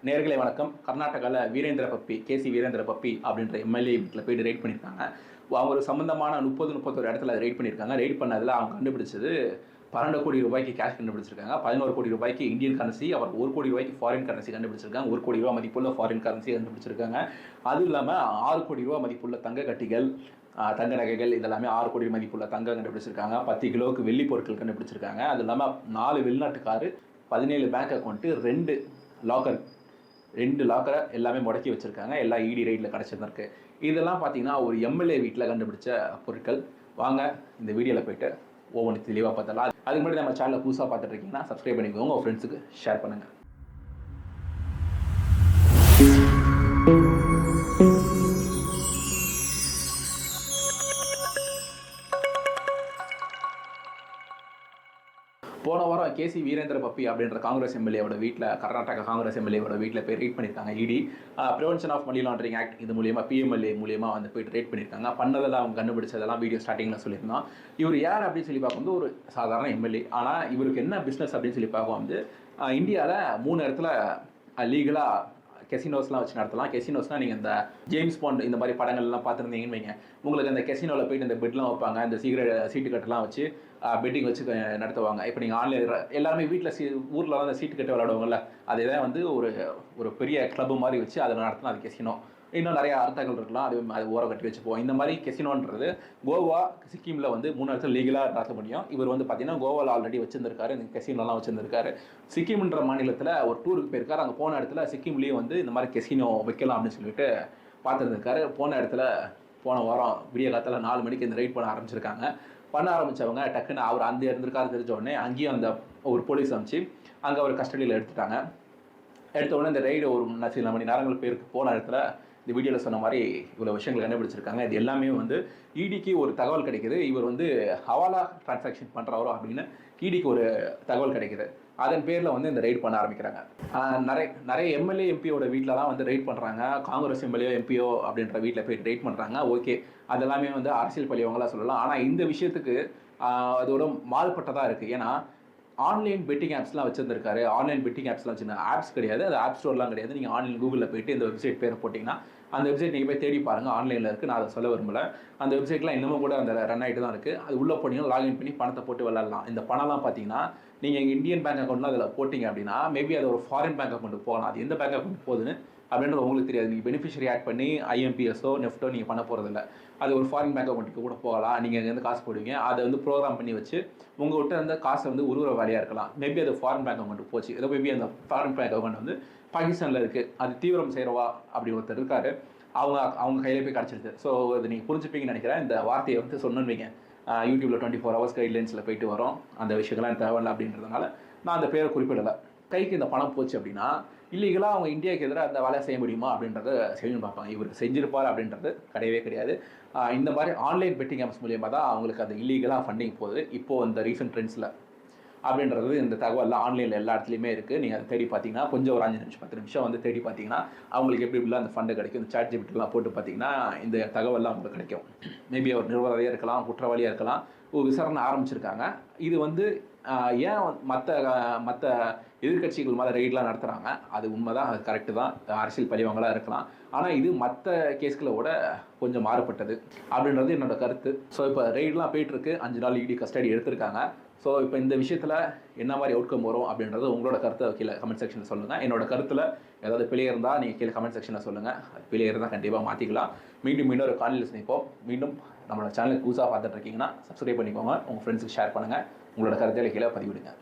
நேயர்களே வணக்கம். கர்நாடகால வீரேந்திர பப்பி, கேசி வீரேந்திர பப்பி அப்படின்ற எம்எல்ஏ வீட்ல போயிட்டு ரெய்ட் பண்ணியிருக்காங்க. அவங்க சம்மந்தமான 30, 31 இடத்துல ரெய்ட் பண்ணியிருக்காங்க. ரெய்ட் பண்ணதுல அவங்க கண்டுபிடிச்சது ₹12,00,00,000 கேஷ் கண்டுபிடிச்சிருக்காங்க. ₹11,00,00,000 இந்தியன் கரன்சி, அப்புறம் ₹1,00,00,000 ஃபாரின் கரன்சி கண்டுபிடிச்சிருக்காங்க. ₹1,00,00,000 மதிப்புள்ள ஃபாரின் கரன்சி கண்டுபிடிச்சிருக்காங்க. அதுவும் இல்லாம ₹6,00,00,000 மதிப்புள்ள தங்க கட்டிகள், தங்க நகைகள் இதெல்லாமே ₹6,00,00,000 மதிப்புள்ள தங்கம் கண்டுபிடிச்சிருக்காங்க. 10 கிலோவுக்கு வெள்ளி பொருட்கள் கண்டுபிடிச்சிருக்காங்க. அது இல்லாம 4 வெளிநாட்டு காரு, 17 பேங்க் அக்கவுண்ட், 2 லாக்கரை எல்லாமே முடக்கி வச்சிருக்காங்க. எல்லாம் இடி ரெய்டில் கிடச்சிருக்கு. இதெல்லாம் பார்த்தீங்கன்னா ஒரு எம்எல்ஏ வீட்டில் கண்டுபிடிச்ச பொருட்கள். வாங்க இந்த வீடியோவில் போயிட்டு ஒவ்வொன்று தெளிவாக பார்த்தலாம். அதுக்கு முன்னாடி நம்ம சேனலை புதுசாக பார்த்துட்டு இருக்கீங்கன்னா சப்ஸ்கிரைப் பண்ணிக்கோங்க, உங்கள் ஃப்ரெண்ட்ஸுக்கு ஷேர் பண்ணுங்கள். போன வாரம் கேசி வீரேந்திர பப்பி அப்படின்ற காங்கிரஸ் எம்எல்ஏவோட வீட்டில், கர்நாடகா காங்கிரஸ் எம்எல்ஏவோட வீட்டில் போய் ரெய்ட் பண்ணியிருக்காங்க ED. Prevention of money laundering act இது மூலியமாக பிஎம்எல்ஏ மூலியமாக வந்து போயிட்டு ரெய்ட் பண்ணியிருக்காங்க. பண்ணதெல்லாம் அவங்க கண்டுபிடிச்சதெல்லாம் வீடியோ ஸ்டார்டிங்கில் சொல்லியிருந்தோம். இவர் யார் அப்படின்னு சொல்லி பார்க்கும்போது ஒரு சாதாரண எம்எல்ஏ. ஆனால் இவருக்கு என்ன பிஸ்னஸ் அப்படின்னு சொல்லி பார்க்கும் வந்து இந்தியாவில் 3 இடத்துல லீகலாக கெசினோஸ்லாம் வச்சு நடத்தலாம். கெசினோஸ்னால் நீங்கள் இந்த ஜேம்ஸ் பாண்ட் இந்த மாதிரி படங்கள்லாம் பார்த்துருந்தீங்கன்னு வைங்க, உங்களுக்கு அந்த கெசினோவில் போய்ட்டு இந்த பெட்லாம் வைப்பாங்க, இந்த சீட்டு கட்டெல்லாம் வச்சு பெட்டிங் வச்சு நடத்துவாங்க. இப்போ நீங்கள் ஆன்லைன் எல்லாருமே வீட்டில் ஊரில் வந்து சீட்டு கட்டு விளையாடுவாங்கல்ல, அதே தான் வந்து ஒரு பெரிய கிளப்பு மாதிரி வச்சு அதில் நடத்தினா அது கெசினோ. இன்னும் நிறைய அர்த்தங்கள் இருக்கலாம், அது ஓரம் கட்டி வச்சுப்போம். இந்த மாதிரி கெசினோன்றது கோவா, சிக்கிமில் வந்து 3 இடத்துல லீகலாக நடத்த முடியும். இவர் வந்து பார்த்தீங்கன்னா கோவாவில் ஆல்ரெடி வச்சிருந்திருக்காரு, இந்த கெசினோலாம் வச்சிருந்திருக்காரு. சிக்கிம்ன்ற மாநிலத்தில் ஒரு டூருக்கு போயிருக்காரு. அங்கே போன இடத்துல சிக்கிம்லேயும் வந்து இந்த மாதிரி கெசினோ வைக்கலாம் அப்படின்னு சொல்லிட்டு பார்த்துருந்துருக்காரு. போன இடத்துல போன வாரம் விடிய காலத்தில் 4 மணிக்கு இந்த ரெய்ட் பண்ண ஆரம்பித்தவங்க டக்குன்னு அவர் அந்த இருந்திருக்காரு தெரிஞ்ச உடனே அங்கேயும் அந்த ஒரு போலீஸ் அமைச்சு அங்கே அவர் கஸ்டடியில் எடுத்துட்டாங்க. எடுத்த உடனே இந்த ரெய்டு ஒரு சில மணி நேரங்கள் பேருக்கு போன இடத்துல இந்த வீடியோவில் சொன்ன மாதிரி இவ்வளோ விஷயங்கள் கண்டுபிடிச்சிருக்காங்க. இது எல்லாமே வந்து இடிக்கு ஒரு தகவல் கிடைக்குது. இவர் வந்து ஹவாலா டிரான்சாக்ஷன் பண்ணுறவரோ அப்படின்னு இடிக்கு ஒரு தகவல் கிடைக்குது. அதன் பேரில் வந்து இந்த ரெய்ட் பண்ண ஆரம்பிக்கிறாங்க. நிறைய எம்எல்ஏ எம்பியோட வீட்டிலலாம் வந்து ரெய்ட் பண்ணுறாங்க. காங்கிரஸ் எம்எல்ஏ எம்பிஓ அப்படின்ற வீட்டில் போய் ரெய்ட் பண்ணுறாங்க. ஓகே, அதெல்லாமே வந்து அரசியல் பழியவங்களாம் சொல்லலாம். ஆனால் இந்த விஷயத்துக்கு அதோட மாறுபட்டதாக இருக்குது. ஏன்னா ஆன்லைன் பெட்டிங் ஆப்ஸ்லாம் வச்சுருந்துருக்காரு. ஆன்லைன் பெட்டிங் ஆப்ஸ்லாம் வச்சுருந்தா ஆப்ஸ் கிடையாது, அது ஆப் ஸ்டோர்லாம் கிடையாது. நீங்கள் ஆன்லைன் கூகுளில் போய்ட்டு இந்த வெப்சைட் பேரை போட்டிங்கன்னா அந்த வெப்சைட் நீங்கள் போய் தேடி பாருங்கள், ஆன்லைனில் இருக்குது. நான் அதை சொல்ல விரும்பலை. அந்த வெப்சைட்லாம் இன்னமும் கூட அந்த ரன் ஆகிட்டு தான் இருக்குது. அது உள்ளே போனீங்கன்னா லாகின் பண்ணி பணத்தை போட்டு விளாட்லாம். இந்த பணம்லாம் பார்த்தீங்கன்னா நீங்கள் எங்கள் இந்தியன் பேங்க் அக்கௌண்ட்லாம் அதில் போட்டிங்க அப்படின்னா மேபி அது ஒரு ஃபாரின் பேங்க் அக்கௌண்ட்டுக்கு போகலாம். அது எந்த பேங்க் அக்கௌண்ட் போகுதுன்னு அப்படின்றது உங்களுக்கு தெரியாது. நீங்கள் பெனிஃபிஷரி ஆட் பண்ணி ஐஎம்பிஎஸோ நெஃப்ட்டோ நீங்கள் பண்ண போகிறதில்ல. அது ஒரு ஃபாரின் பேங்க் அக்கௌண்ட்டுக்கு கூட போகலாம். நீங்கள் அங்கேருந்து காசு போடுவீங்க, அதை வந்து ப்ரோக்ராம் பண்ணி வச்சு உங்கள்கிட்ட அந்த காசை வந்து உருவ வேலையாக இருக்கலாம். மேபி அது ஃபாரின் பேங்க் அக்கௌண்ட்டுக்கு போச்சு. ஏதோ மேபி அந்த ஃபாரின் பேங்க் அக்கௌண்ட் வந்து பாகிஸ்தானில் இருக்குது, அது தீவிரம் செய்கிறவா அப்படி ஒருத்தர் இருக்கார், அவங்க கையில் போய் கிடச்சிருச்சு. ஸோ அது நீங்கள் புரிஞ்சுப்பீங்கன்னு நினைக்கிறேன். இந்த வார்த்தையை வந்து சொன்னீங்க யூடியூப்பில் 24 ஹவர்ஸ் கைட்லைன்ஸில் போயிட்டு வரோம். அந்த விஷயங்கள்லாம் தேவையில்லை அப்படின்றதுனால நான் அந்த பேரை குறிப்பிடலை. கைக்கு இந்த பணம் போச்சு அப்படின்னா இல்லீகலாக அவங்க இந்தியாவுக்கு எதிராக அந்த வேலை செய்ய முடியுமா அப்படின்றத செய்யணும் பார்ப்பாங்க. இவர் செஞ்சிருப்பார் அப்படின்றது கிடையவே கிடையாது. இந்த மாதிரி ஆன்லைன் பெட்டிங் ஆப்ஸ் மூலியமாக தான் அவங்களுக்கு அந்த இல்லீகலாக ஃபண்டிங் போகுது இப்போது இந்த ரீசெண்ட் ட்ரெண்ட்ஸில் அப்படின்றது. இந்த தகவலில் ஆன்லைனில் எல்லா இடத்துலையுமே இருக்குது. நீங்கள் அதை தேடி பார்த்தீங்கன்னா கொஞ்சம் ஒரு 5 நிமிஷம் 10 நிமிஷம் வந்து தேடி பார்த்தீங்கன்னா அவங்களுக்கு எப்படி இப்படிலாம் அந்த ஃபண்டு கிடைக்கும். இந்த சாட் ஜிபிடிலாம் போட்டு பார்த்தீங்கன்னா இந்த தகவல்லாம் உங்களுக்கு கிடைக்கும். மேபி அவர் நிர்வாகியாக இருக்கலாம், குற்றவாளியாக இருக்கலாம். ஒரு விசாரணை ஆரம்பிச்சிருக்காங்க. இது வந்து ஏன் மற்ற எதிர்கட்சிகள் மேலே ரெய்ட்லாம் நடத்துகிறாங்க, அது உண்மை தான், அது கரெக்டு தான், அரசியல் பழிவங்களாக இருக்கலாம். ஆனால் இது மற்ற கேஸ்களோட கொஞ்சம் மாறுபட்டது அப்படின்றது என்னோட கருத்து. ஸோ இப்போ ரெய்ட்லாம் போயிட்டுருக்கு. 5 நாள் இடி கஸ்டடி எடுத்திருக்காங்க. ஸோ இப்போ இந்த விஷயத்தில் என்ன மாதிரி அவுட்கம் வரும் அப்படின்றது உங்களோட கருத்தை கீழே கமெண்ட் செக்ஷனில் சொல்லுங்கள். என்னோட கருத்தில் ஏதாவது பிழை இருந்தால் நீங்கள் கீழே கமெண்ட் செக்ஷனில் சொல்லுங்கள். அது பிழை இருந்தால் கண்டிப்பாக மாற்றிக்கலாம். மீண்டும் ஒரு காணொலியில் சந்திப்போம். மீண்டும் நம்மளோட சேனலுக்கு புதுசாக பார்த்துட்டு இருக்கீங்கன்னா சப்ஸ்கிரைப் பண்ணிக்கோங்க, உங்கள் ஃப்ரெண்ட்ஸுக்கு ஷேர் பண்ணுங்கள், உங்களோட கருத்துக்களை கீழே பதிவிடுங்க.